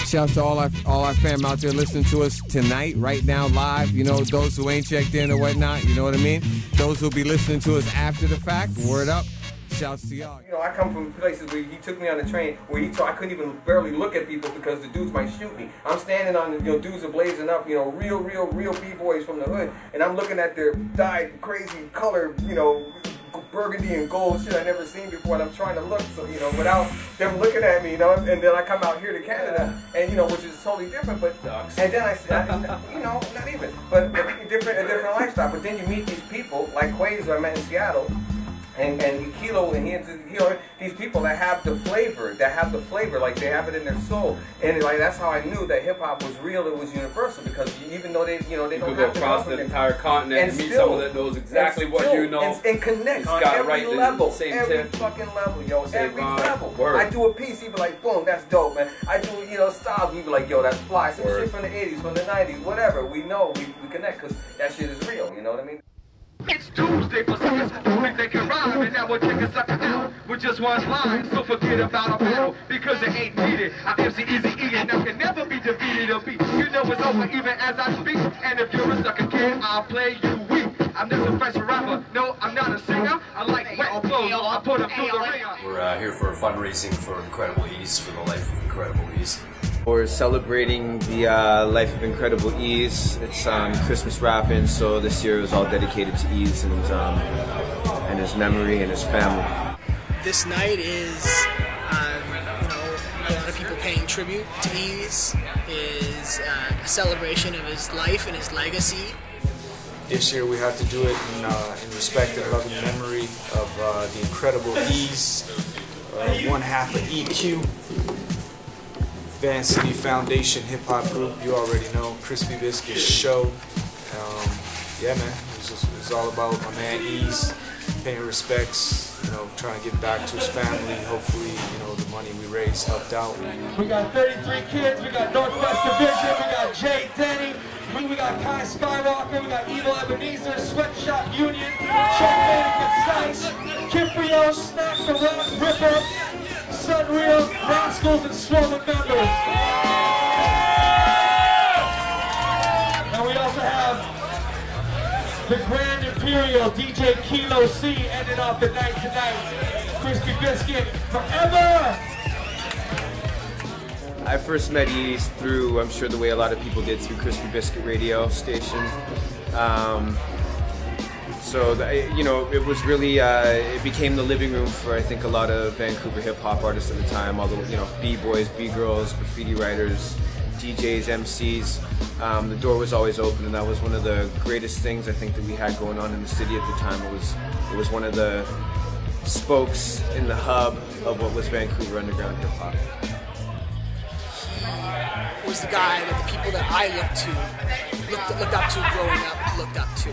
Shouts to all our fam out there listening to us tonight, right now, live. You know, those who ain't checked in or whatnot, you know what I mean? Those who'll be listening to us after the fact, word up. Shouts to y'all. You know, I come from places where he took me on the train where he told I couldn't even barely look at people because the dudes might shoot me. I'm standing on, you know, dudes are blazing up, you know, real B-boys from the hood, and I'm looking at their dyed, crazy color, you know, burgundy and gold shit I never seen before, and I'm trying to look, so, you know, without them looking at me, you know, and then I come out here to Canada, and, you know, which is totally different, but, and then you know, not even, but a different lifestyle, but then you meet these people, like Quays, who I met in Seattle, and Kilo, and you know, these people that have the flavor, like they have it in their soul, and like that's how I knew that hip hop was real. It was universal because even though they, you know, they don't have to across the entire continent and meet someone that knows exactly what you know, and connects on every level, every fucking level, yo, every level. I do a piece, he be like, boom, that's dope, man. I do, you know, styles, we be like, yo, that's fly. Some shit from the 80s, from the 90s, whatever. We know, we connect because that shit is real. You know what I mean? It's Tuesday for suckers who think they can rhyme, and that will take a sucker out with just one line. So forget about a battle because it ain't needed. I MC Easy E and I can never be defeated or beat. You know it's over even as I speak. And if you're a sucker kid, I'll play you weak. I'm just a professional rapper. No, I'm not a singer. I like wet clothes. I put them through the ringer. We're here for fundraising for Incredible Ease, for the life of Incredible Ease. We're celebrating the life of Incredible Ease. It's Christmas rapping, so this year was all dedicated to Ease and his memory and his family. This night is, you know, a lot of people paying tribute to Ease. Is a celebration of his life and his legacy. This year we had to do it in respect and loving memory of the Incredible Ease, one half of EQ. Van City Foundation hip hop group, you already know, Crispy Biscuit show. Yeah, man, it was all about my man Ease, paying respects, you know, trying to give back to his family. Hopefully, you know, the money we raised helped out. We got 33 kids, we got Northwest Division, we got Jay Denny, we got Kai Skywalker, we got Evil Ebenezer, Sweatshop Union, Checkmate and Concise, Kiprio, Snack the Rock, Ripper, Sunreal, Rascals, and Swollen members. And we also have the Grand Imperial DJ Kilo C ending off the night tonight. Crispy Biscuit forever! I first met Ease through, I'm sure the way a lot of people did, through Crispy Biscuit radio station. So, you know, it was really, it became the living room for, I think, a lot of Vancouver hip-hop artists at the time, all the, you know, B-boys, B-girls, graffiti writers, DJs, MCs. The door was always open, and that was one of the greatest things, I think, that we had going on in the city at the time. It was one of the spokes in the hub of what was Vancouver underground hip-hop. He was the guy that the people that I looked up to growing up, looked up to.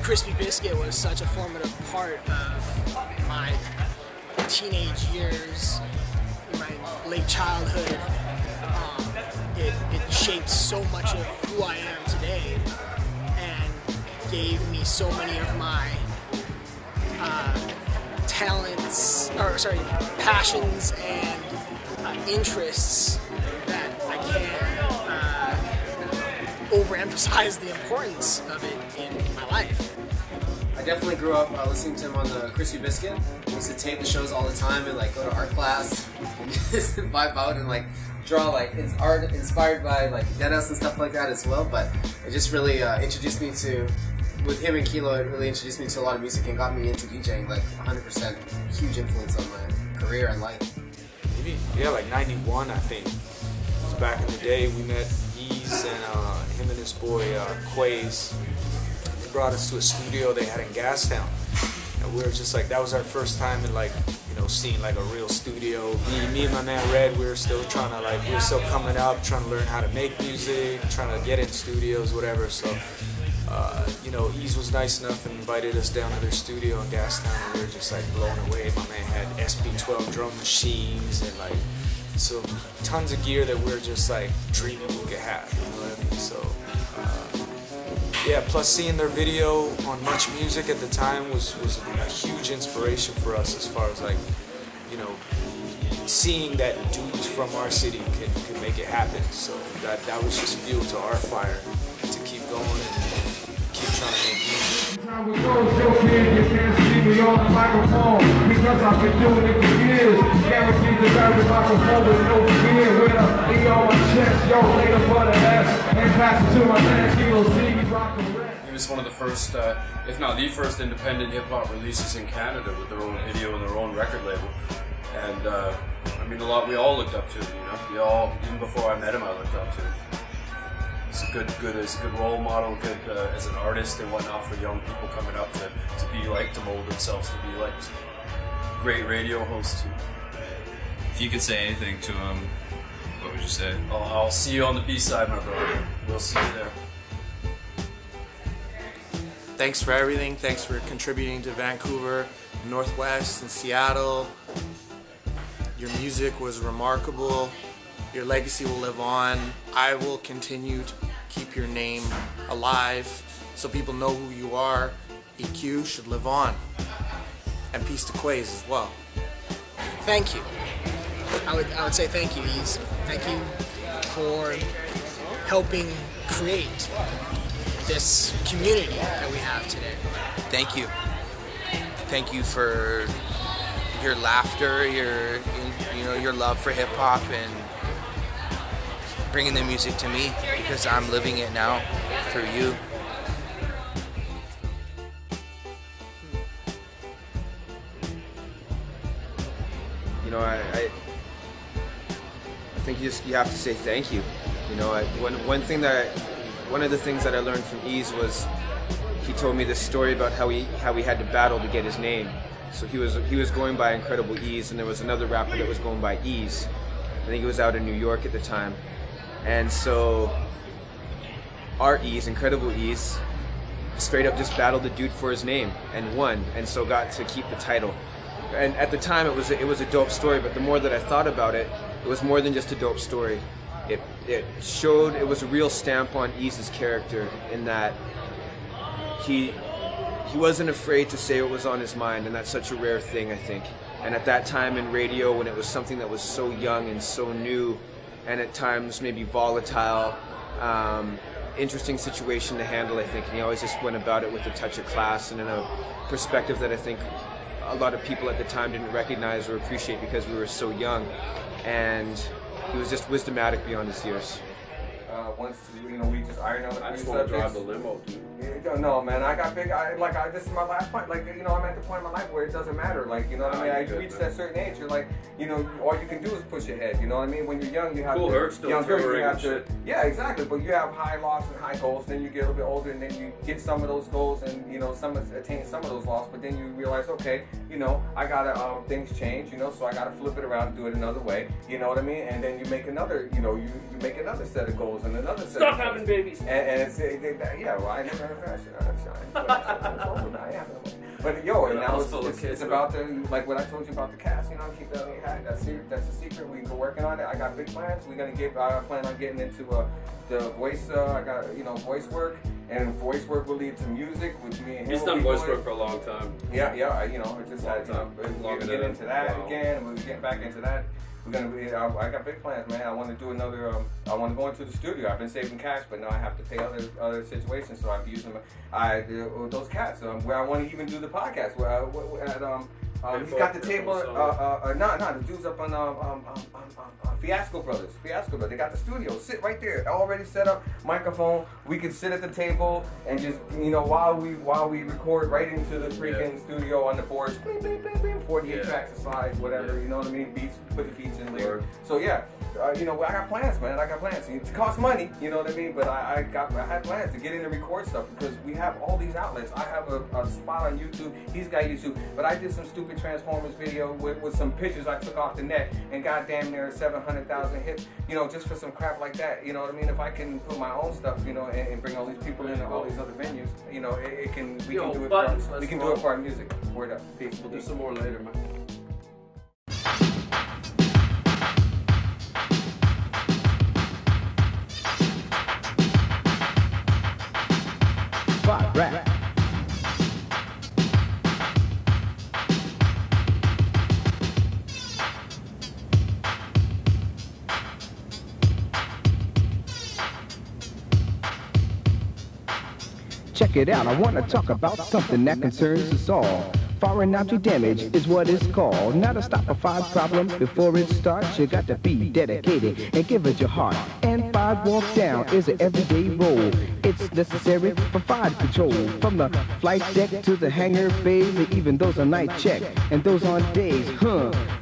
Crispy Biscuit was such a formative part of my teenage years, my late childhood. It shaped so much of who I am today and gave me so many of my passions and interests that I can't overemphasize the importance of it in my life. I definitely grew up listening to him on the Crispy Biscuit. I used to tape the shows all the time and like go to art class and just vibe out and like draw like it's art inspired by like Deadass and stuff like that as well. But it just really introduced me to, with him and Kilo, it really introduced me to a lot of music and got me into DJing, like 100%, huge influence on my career and life. Maybe, yeah, like 91 I think. It was back in the day. We met Ease and him and his boy Quays. Brought us to a studio they had in Gastown, and we were just like, that was our first time in like, you know, seeing like a real studio. Me and my man Red, we were still trying to like, we were still coming up, trying to learn how to make music, trying to get in studios, whatever. So, you know, Ease was nice enough and invited us down to their studio in Gastown, and we were just like blown away. My man had SP12 drum machines and like so tons of gear that we were just like dreaming we could have. You know what I mean? So. Yeah, plus seeing their video on Much Music at the time was a huge inspiration for us as far as like, you know, seeing that dudes from our city could make it happen. So that was just fuel to our fire to keep going and keep trying to make music. Time we go, still kid, you can't see me on the microphone because I've been doing it for years. Guaranteed to grab the microphone with no fear. With a E on my chest, yo, later for the S, and pass it to my man, he will see me rock the rest. He was one of the first, if not the first, independent hip-hop releases in Canada with their own video and their own record label. And I mean, we all looked up to him, you know. We all, even before I met him, I looked up to him. He's a good role model, good as an artist and whatnot for young people coming up to be like, to mold themselves to be like. Great radio host too. If you could say anything to him, what would you say? I'll see you on the B-side, my brother. We'll see you there. Thanks for everything. Thanks for contributing to Vancouver, Northwest, and Seattle. Your music was remarkable. Your legacy will live on. I will continue to keep your name alive so people know who you are. EQ should live on. And peace to Quays as well. Thank you. I would say thank you, Ease. Thank you for helping create this community that we have today. Thank you. Thank you for your laughter, your love for hip hop, and bringing the music to me because I'm living it now through you. You know, I think you have to say thank you. You know, one of the things that I learned from Ease was he told me this story about how he had to battle to get his name. So he was going by Incredible Ease, and there was another rapper that was going by Ease. I think he was out in New York at the time. And so our Ease, Incredible Ease, straight up just battled the dude for his name and won, and so got to keep the title. And at the time it was a dope story, but the more that I thought about it, it was more than just a dope story. It showed, it was a real stamp on Ease's character in that he wasn't afraid to say what was on his mind, and that's such a rare thing, I think. And at that time in radio, when it was something that was so young and so new, and at times maybe volatile, interesting situation to handle, I think. And he always just went about it with a touch of class and in a perspective that I think a lot of people at the time didn't recognize or appreciate because we were so young. And he was just wisdomatic beyond his years. Once we just iron out. I just want to drive the limo, dude. No, man, I got big. This is my last point. Like, I'm at the point in my life where it doesn't matter. Like, what I mean? I reached that certain age. You're like, all you can do is push ahead. You know what I mean? When you're young, you have cool hurts still younger, you have to. Yeah, exactly. But you have high lofts and high goals. Then you get a little bit older, and then you get some of those goals, and attain some of those lofts. But then you realize, okay, I gotta things change. So I gotta flip it around and do it another way. You know what I mean? And then you make another. You make another set of goals and another set. Stop having babies. And it's, yeah, well, I never had that shit. But yo, and now it's about like what I told you about the cast. Keep that. That's a secret. We're working on it. I got big plans. We're gonna I plan on getting into the voice. I got voice work, and voice work will lead to music, which me and him. He's done voice work for a long time. Yeah. It just had get into that again, and we're getting back into that. I got big plans, man. I want to do another. I want to go into the studio. I've been saving cash, but now I have to pay other situations. So I've used those cats. Where I want to even do the podcast. He's got the table. The dudes up on Fiasco Brothers. They got the studio. Sit right there, already set up. Microphone. We can sit at the table and just while we record right into the freaking studio on the boards. 48 tracks aside, whatever. You know what I mean? Beats. Put the beats in there. So yeah. I got plans, man. I got plans. It costs money, you know what I mean? But I had plans to get in and record stuff because we have all these outlets. I have a spot on YouTube. He's got YouTube. But I did some stupid Transformers video with some pictures I took off the net and goddamn near 700,000 hits, just for some crap like that. You know what I mean? If I can put my own stuff, and bring all these people in and all these other venues, we can do it for our music. Word up. Peace. We'll do some more later, man. Rap. Check it out, I wanna talk about something that concerns us all. Foreign object damage is what it's called. Now to stop a five problem before it starts, you got to be dedicated and give it your heart. And five walk down is an everyday role. It's necessary for fire control. From the flight deck to the hangar bays, and even those on night check and those on days.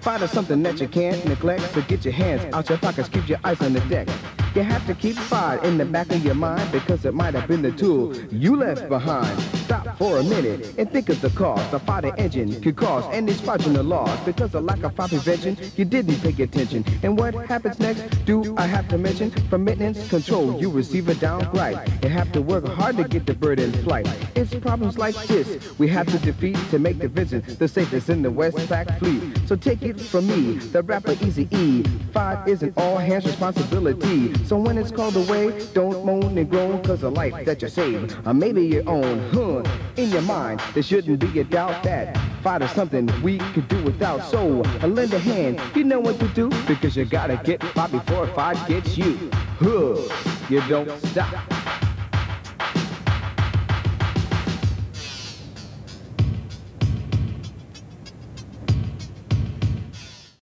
Fire is something that you can't neglect, so get your hands out your pockets, keep your eyes on the deck. You have to keep fire in the back of your mind because it might have been the tool you left behind. Stop for a minute and think of the cost a fire engine could cause and its fraudulent laws. Because of lack of fire prevention, you didn't pay attention. And what happens next? Do I have to mention? From maintenance control, you receive a downright. You have to work hard to get the bird in flight. It's problems like this we have to defeat to make the vision the safest in the Westpac fleet. So take it from me, the rapper Easy E. Fire isn't all hands' responsibility. So when it's called away, don't moan and groan, cause the life that you save, or maybe your own, in your mind, there shouldn't be a doubt that fire is something we could do without. So lend a hand, you know what to do, because you gotta get fire before fire gets you. You don't stop.